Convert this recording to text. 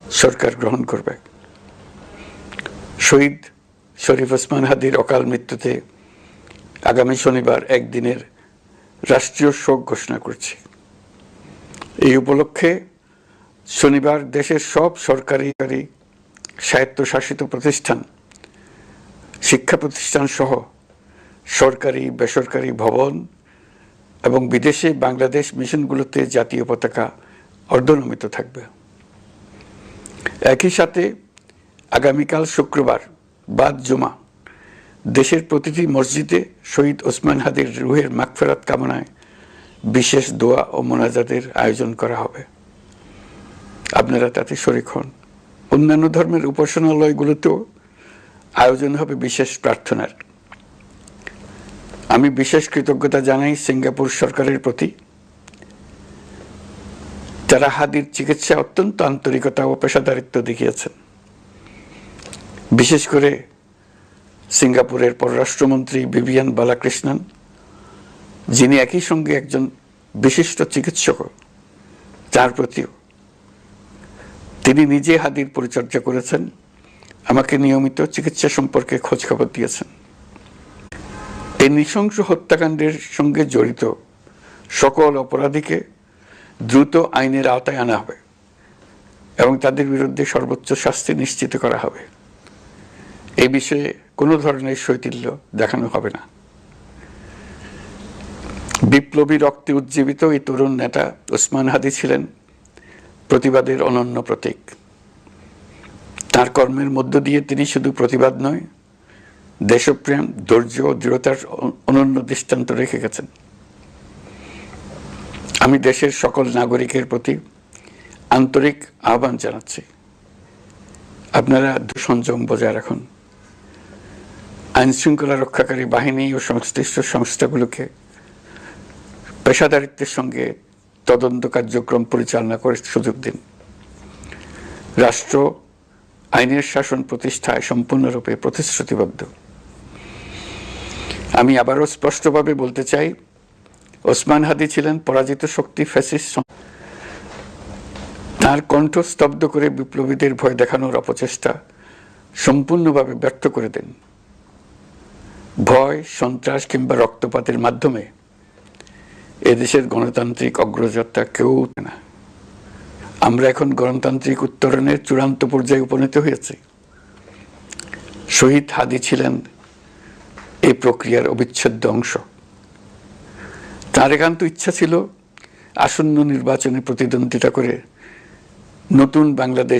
সরকার গ্রহণ করবে। শহীদ শরীফ ওসমান হাদির অকাল মৃত্যুতে আগামী শনিবার একদিনের রাষ্ট্রীয় শোক ঘোষণা করছি। এই উপলক্ষে শনিবার দেশের সব সরকারি স্বায়ত্তশাসিত প্রতিষ্ঠান, শিক্ষা প্রতিষ্ঠান সহ সরকারি বেসরকারি ভবন এবং বিদেশে বাংলাদেশ মিশনগুলোতে জাতীয় পতাকা অর্ধনমিত থাকবে। একই সাথে আগামীকাল শুক্রবার বাদ জুমা দেশের প্রতিটি মসজিদে শহীদ ওসমান হাদির রুহের মাগফিরাত কামনায় বিশেষ দোয়া ও মোনাজাতের আয়োজন করা হবে। আপনারা তাতে শরীক হন। অন্যান্য ধর্মের উপাসনালয়গুলোতেও আয়োজন হবে বিশেষ প্রার্থনার। আমি বিশেষ কৃতজ্ঞতা জানাই সিঙ্গাপুর সরকারের প্রতি। তারা হাদির চিকিৎসায় অত্যন্ত আন্তরিকতা ও পেশাদারিত্ব দেখিয়েছেন। বিশেষ করে সিঙ্গাপুরের পররাষ্ট্রমন্ত্রী ভিভিয়ান বালাকৃষ্ণন, যিনি একই সঙ্গে একজন বিশিষ্ট চিকিৎসক, তার প্রতিও তিনি নিজে হাদির পরিচর্যা করেছেন, আমাকে নিয়মিত চিকিৎসা সম্পর্কে খোঁজ খবর দিয়েছেন। এই নৃশংস হত্যাকাণ্ডের সঙ্গে জড়িত সকল অপরাধীকে দ্রুত আইনের আওতায় আনা হবে এবং তাদের বিরুদ্ধে সর্বোচ্চ শাস্তি নিশ্চিত করা হবে। এই বিষয়ে কোনো ধরনের শৈথিল্য দেখানো হবে না। বিপ্লবী রক্তে উজ্জীবিত এই তরুণ নেতা ওসমান হাদি ছিলেন প্রতিবাদের অনন্য প্রতীক। তার কর্মের মধ্য দিয়ে তিনি শুধু প্রতিবাদ নয়, দেশপ্রেম, ধৈর্য ও দৃঢ়তার অনন্য দৃষ্টান্ত রেখে গেছেন। আমি দেশের সকল নাগরিকের প্রতি আন্তরিক আহ্বান জানাচ্ছি, আপনারা সংযম বজায় রাখুন। আইন শৃঙ্খলা রক্ষাকারী বাহিনী ও সংশ্লিষ্ট সংস্থাগুলোকে পেশাদারিত্বের সঙ্গে তদন্ত কার্যক্রম পরিচালনা করে সুযোগ দিন। রাষ্ট্র আইনের শাসন প্রতিষ্ঠায় সম্পূর্ণরূপে প্রতিশ্রুতিবদ্ধ। আমি আবারও স্পষ্টভাবে বলতে চাই, ওসমান হাদি ছিলেন পরাজিত শক্তি, ফ্যাসিস্ট। তার কণ্ঠ স্তব্ধ করে বিপ্লবীদের ভয় দেখানোর অপচেষ্টা সম্পূর্ণভাবে ব্যর্থ করে দেন। ভয়, সন্ত্রাস কিংবা রক্তপাতের মাধ্যমে এদেশের গণতান্ত্রিক অগ্রযাত্রা কেউ না। আমরা এখন গণতান্ত্রিক উত্তরণের চূড়ান্ত পর্যায়ে উপনীত হয়েছি। শহীদ হাদি ছিলেন এই প্রক্রিয়ার অবিচ্ছেদ্য অংশ। তার একান্ত ইচ্ছা ছিল আসন্ন নির্বাচনে প্রতিদ্বন্দ্বিতা করে নতুন বাংলাদেশ